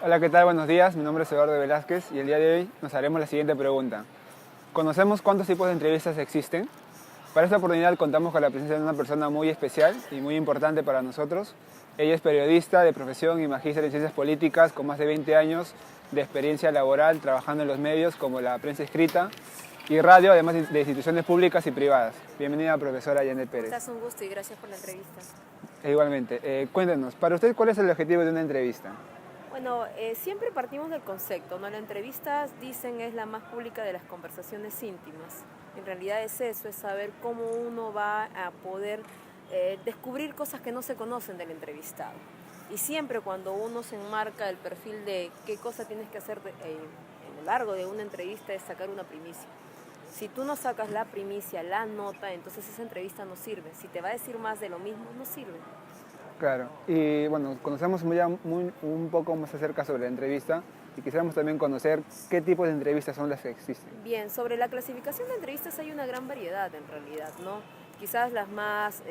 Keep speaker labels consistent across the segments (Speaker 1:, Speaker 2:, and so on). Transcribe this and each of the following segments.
Speaker 1: Hola, ¿qué tal? Buenos días. Mi nombre es Eduardo Velázquez y el día de hoy nos haremos la siguiente pregunta. ¿Conocemos cuántos tipos de entrevistas existen? Para esta oportunidad contamos con la presencia de una persona muy especial y muy importante para nosotros. Ella es periodista de profesión y magíster en ciencias políticas con más de 20 años de experiencia laboral trabajando en los medios como la prensa escrita y radio, además de instituciones públicas y privadas. Bienvenida, profesora Janet
Speaker 2: ¿Cómo
Speaker 1: Pérez.
Speaker 2: estás? Un gusto y gracias por la entrevista.
Speaker 1: Igualmente, cuéntenos, para usted, ¿cuál es el objetivo de una entrevista?
Speaker 2: Bueno, siempre partimos del concepto, ¿no? La entrevista, dicen, es la más pública de las conversaciones íntimas. En realidad es eso, es saber cómo uno va a poder descubrir cosas que no se conocen del entrevistado. Y siempre cuando uno se enmarca el perfil de qué cosa tienes que hacer en lo largo de una entrevista es sacar una primicia. Si tú no sacas la primicia, la nota, entonces esa entrevista no sirve. Si te va a decir más de lo mismo, no sirve.
Speaker 1: Claro, y bueno, conocemos un poco más acerca sobre la entrevista y quisiéramos también conocer qué tipo de entrevistas son las que existen.
Speaker 2: Bien, sobre la clasificación de entrevistas hay una gran variedad en realidad, ¿no? Quizás las más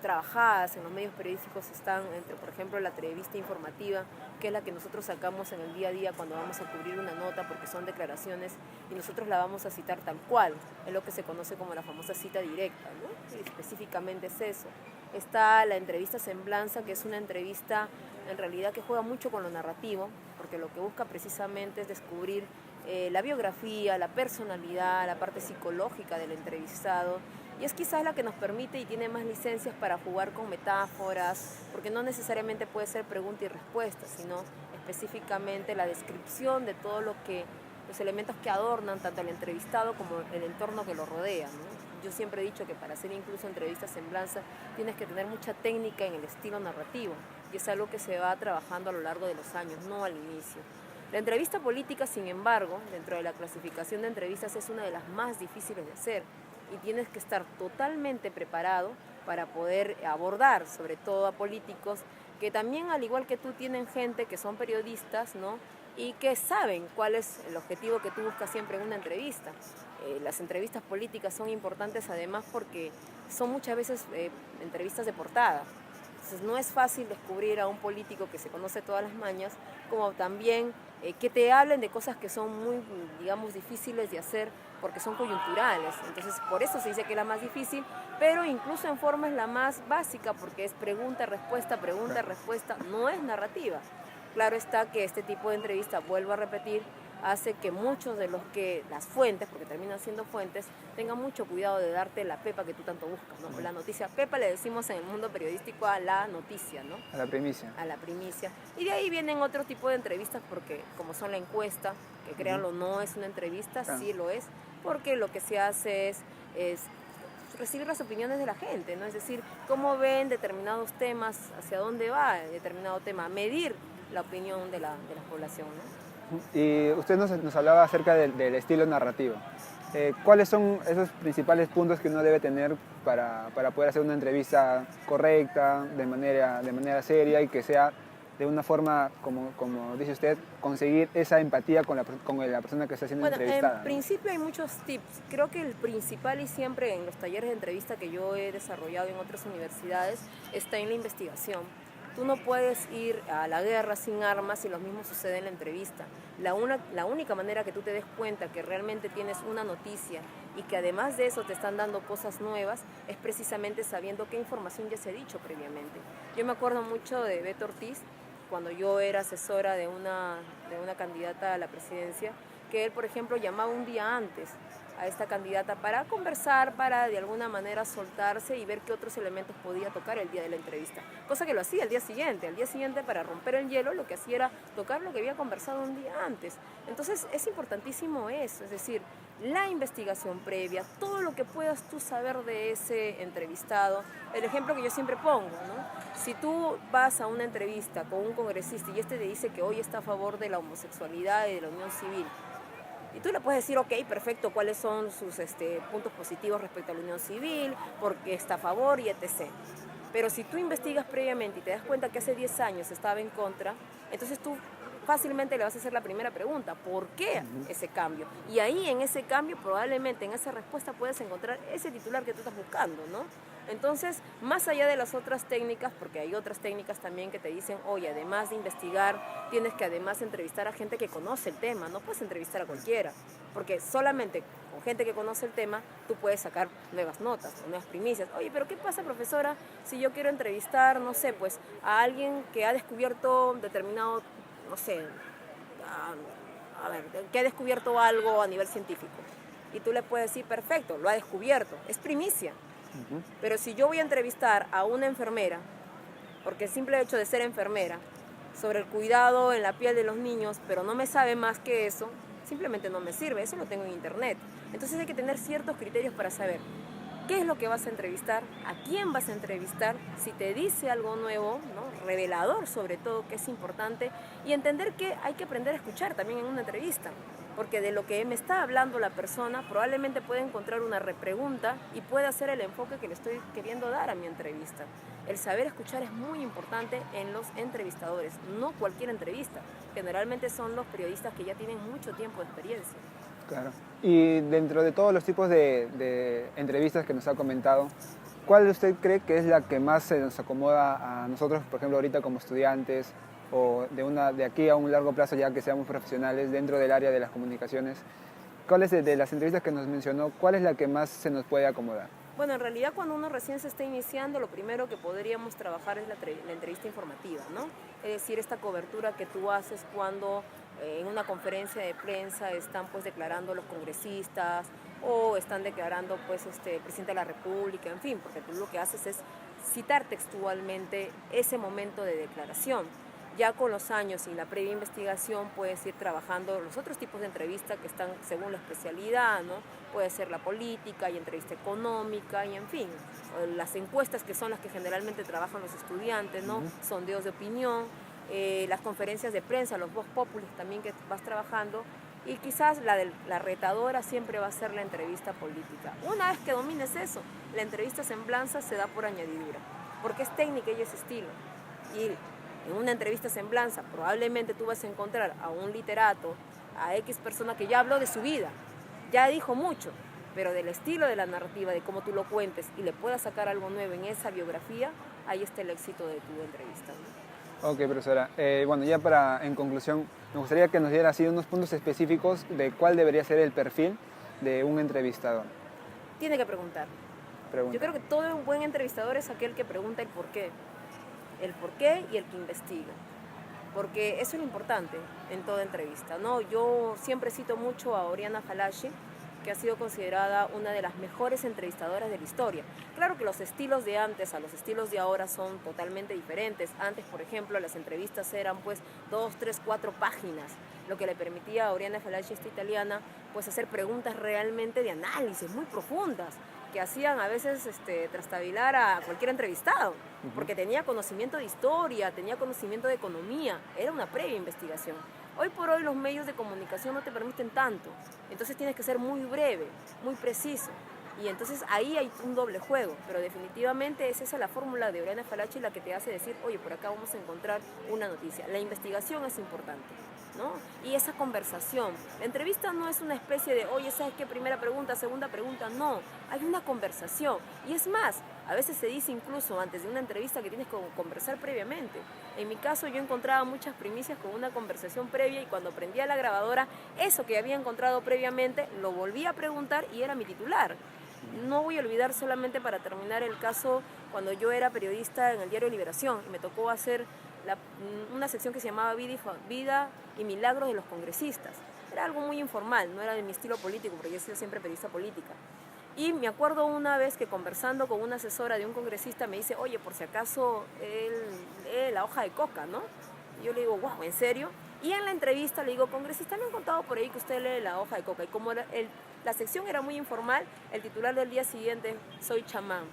Speaker 2: trabajadas en los medios periodísticos están entre, por ejemplo, la entrevista informativa, que es la que nosotros sacamos en el día a día cuando vamos a cubrir una nota porque son declaraciones y nosotros la vamos a citar tal cual, es lo que se conoce como la famosa cita directa, ¿no? Y específicamente es eso. Está la entrevista semblanza, que es una entrevista en realidad que juega mucho con lo narrativo, porque lo que busca precisamente es descubrir la biografía, la personalidad, la parte psicológica del entrevistado, y es quizás la que nos permite y tiene más licencias para jugar con metáforas, porque no necesariamente puede ser pregunta y respuesta, sino específicamente la descripción de todo lo que los elementos que adornan tanto al entrevistado como el entorno que lo rodea, ¿no? Yo siempre he dicho que para hacer incluso entrevistas semblanza tienes que tener mucha técnica en el estilo narrativo, y es algo que se va trabajando a lo largo de los años, no al inicio. La entrevista política, sin embargo, dentro de la clasificación de entrevistas es una de las más difíciles de hacer y tienes que estar totalmente preparado para poder abordar, sobre todo a políticos que también, al igual que tú, tienen gente que son periodistas, ¿no? Y que saben cuál es el objetivo que tú buscas siempre en una entrevista. Las entrevistas políticas son importantes además porque son muchas veces entrevistas de portada. Entonces no es fácil descubrir a un político que se conoce todas las mañas, como también que te hablen de cosas que son muy, digamos, difíciles de hacer porque son coyunturales. Entonces por eso se dice que es la más difícil, pero incluso en forma es la más básica porque es pregunta, respuesta, no es narrativa. Claro está que este tipo de entrevista, vuelvo a repetir, hace que muchos de los que, las fuentes, porque terminan siendo fuentes, tengan mucho cuidado de darte la pepa que tú tanto buscas, ¿no? La noticia pepa le decimos en el mundo periodístico a la noticia, ¿no?
Speaker 1: A la primicia.
Speaker 2: A la primicia. Y de ahí vienen otro tipo de entrevistas porque, como son la encuesta, que créanlo, no es una entrevista, sí lo es, porque lo que se hace es recibir las opiniones de la gente, ¿no? Es decir, cómo ven determinados temas, hacia dónde va determinado tema, medir la opinión de la población, ¿no?
Speaker 1: Y usted nos hablaba acerca del estilo narrativo. ¿Cuáles son esos principales puntos que uno debe tener para poder hacer una entrevista correcta, de manera seria y que sea de una forma, como dice usted, conseguir esa empatía con la persona que está siendo entrevistada?
Speaker 2: En principio hay muchos tips. Creo que el principal y siempre en los talleres de entrevista que yo he desarrollado en otras universidades está en la investigación. Tú no puedes ir a la guerra sin armas y lo mismo sucede en la entrevista. La única manera que tú te des cuenta que realmente tienes una noticia y que además de eso te están dando cosas nuevas es precisamente sabiendo qué información ya se ha dicho previamente. Yo me acuerdo mucho de Beto Ortiz, cuando yo era asesora de una candidata a la presidencia, que él, por ejemplo, llamaba un día antes a esta candidata para conversar, para de alguna manera soltarse y ver qué otros elementos podía tocar el día de la entrevista. Cosa que lo hacía al día siguiente. Al día siguiente, para romper el hielo, lo que hacía era tocar lo que había conversado un día antes. Entonces es importantísimo eso, es decir, la investigación previa, todo lo que puedas tú saber de ese entrevistado. El ejemplo que yo siempre pongo, ¿no? Si tú vas a una entrevista con un congresista y este te dice que hoy está a favor de la homosexualidad y de la unión civil, y tú le puedes decir, ok, perfecto, cuáles son sus puntos positivos respecto a la unión civil, porque está a favor y etc. Pero si tú investigas previamente y te das cuenta que hace 10 años estaba en contra, entonces tú fácilmente le vas a hacer la primera pregunta, ¿por qué ese cambio? Y ahí en ese cambio, probablemente en esa respuesta puedes encontrar ese titular que tú estás buscando, ¿no? Entonces, más allá de las otras técnicas, porque hay otras técnicas también que te dicen, oye, además de investigar, tienes que además entrevistar a gente que conoce el tema, no puedes entrevistar a cualquiera, porque solamente con gente que conoce el tema, tú puedes sacar nuevas notas, nuevas primicias. Oye, pero ¿qué pasa, profesora, si yo quiero entrevistar, no sé, pues a alguien que ha descubierto determinado, no sé, a ver, que ha descubierto algo a nivel científico? Y tú le puedes decir, perfecto, lo ha descubierto, es primicia. Pero si yo voy a entrevistar a una enfermera, porque el simple hecho de ser enfermera, sobre el cuidado en la piel de los niños, pero no me sabe más que eso, simplemente no me sirve, eso lo tengo en internet. Entonces hay que tener ciertos criterios para saber qué es lo que vas a entrevistar, a quién vas a entrevistar, si te dice algo nuevo, ¿no? Revelador sobre todo, que es importante, y entender que hay que aprender a escuchar también en una entrevista, porque de lo que me está hablando la persona probablemente puede encontrar una repregunta y puede hacer el enfoque que le estoy queriendo dar a mi entrevista. El saber escuchar es muy importante en los entrevistadores, no cualquier entrevista, generalmente son los periodistas que ya tienen mucho tiempo de experiencia.
Speaker 1: Claro. Y dentro de todos los tipos de entrevistas que nos ha comentado, ¿cuál usted cree que es la que más se nos acomoda a nosotros, por ejemplo, ahorita como estudiantes o de aquí a un largo plazo ya que seamos profesionales dentro del área de las comunicaciones? ¿Cuál es de las entrevistas que nos mencionó, cuál es la que más se nos puede acomodar?
Speaker 2: Bueno, en realidad cuando uno recién se está iniciando, lo primero que podríamos trabajar es la entrevista informativa, ¿no? Es decir, esta cobertura que tú haces cuando en una conferencia de prensa están pues declarando los congresistas o están declarando pues el presidente de la República, en fin, porque tú lo que haces es citar textualmente ese momento de declaración. Ya con los años y la previa investigación puedes ir trabajando los otros tipos de entrevistas que están según la especialidad, ¿no? Puede ser la política y entrevista económica y en fin, las encuestas que son las que generalmente trabajan los estudiantes, ¿no? Sondeos de opinión, las conferencias de prensa, los vox populi también que vas trabajando y quizás la retadora siempre va a ser la entrevista política. Una vez que domines eso, la entrevista semblanza se da por añadidura, porque es técnica y es estilo. Y en una entrevista semblanza probablemente tú vas a encontrar a un literato, a X persona que ya habló de su vida, ya dijo mucho, pero del estilo de la narrativa, de cómo tú lo cuentes y le puedas sacar algo nuevo en esa biografía, ahí está el éxito de tu entrevista, ¿no?
Speaker 1: Ok, profesora. Bueno, ya en conclusión, me gustaría que nos diera así unos puntos específicos de cuál debería ser el perfil de un entrevistador.
Speaker 2: Tiene que preguntar. Yo creo que todo un buen entrevistador es aquel que pregunta el por qué y el que investiga, porque eso es lo importante en toda entrevista, ¿no? Yo siempre cito mucho a Oriana Fallaci, que ha sido considerada una de las mejores entrevistadoras de la historia. Claro que los estilos de antes a los estilos de ahora son totalmente diferentes. Antes, por ejemplo, las entrevistas eran pues 2, 3, 4 páginas, lo que le permitía a Oriana Fallaci, esta italiana, pues hacer preguntas realmente de análisis muy profundas, que hacían a veces trastabilar a cualquier entrevistado, porque tenía conocimiento de historia, tenía conocimiento de economía, era una previa investigación. Hoy por hoy los medios de comunicación no te permiten tanto, entonces tienes que ser muy breve, muy preciso, y entonces ahí hay un doble juego, pero definitivamente es esa la fórmula de Oriana Fallaci la que te hace decir, oye, por acá vamos a encontrar una noticia. La investigación es importante, ¿no? Y esa conversación. La entrevista no es una especie de, oye, ¿sabes qué? Primera pregunta, segunda pregunta. No, hay una conversación. Y es más, a veces se dice incluso antes de una entrevista que tienes que conversar previamente. En mi caso yo encontraba muchas primicias con una conversación previa y cuando prendía la grabadora, eso que había encontrado previamente, lo volví a preguntar y era mi titular. No voy a olvidar solamente para terminar el caso cuando yo era periodista en el diario Liberación y me tocó hacer una sección que se llamaba Vida y Milagros de los Congresistas. Era algo muy informal, no era de mi estilo político, porque yo he sido siempre periodista política. Y me acuerdo una vez que conversando con una asesora de un congresista me dice, oye, por si acaso él lee la hoja de coca, ¿no? Y yo le digo, wow, ¿en serio? Y en la entrevista le digo, congresista, me han contado por ahí que usted lee la hoja de coca. Y como la sección era muy informal, el titular del día siguiente, soy chamán,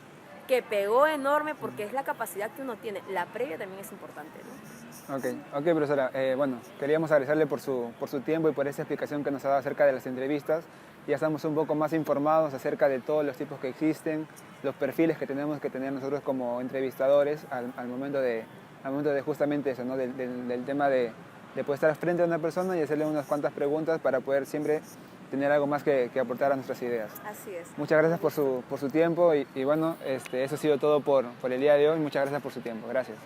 Speaker 2: que pegó enorme porque es la capacidad que uno tiene. La previa también es importante, ¿no?
Speaker 1: Ok, profesora. Bueno, queríamos agradecerle por su tiempo y por esa explicación que nos ha dado acerca de las entrevistas. Ya estamos un poco más informados acerca de todos los tipos que existen, los perfiles que tenemos que tener nosotros como entrevistadores al momento de justamente eso, ¿no? Del tema de poder estar frente a una persona y hacerle unas cuantas preguntas para poder siempre tener algo más que aportar a nuestras ideas.
Speaker 2: Así es.
Speaker 1: Muchas gracias por su tiempo y bueno, eso ha sido todo por el día de hoy. Muchas gracias por su tiempo. Gracias.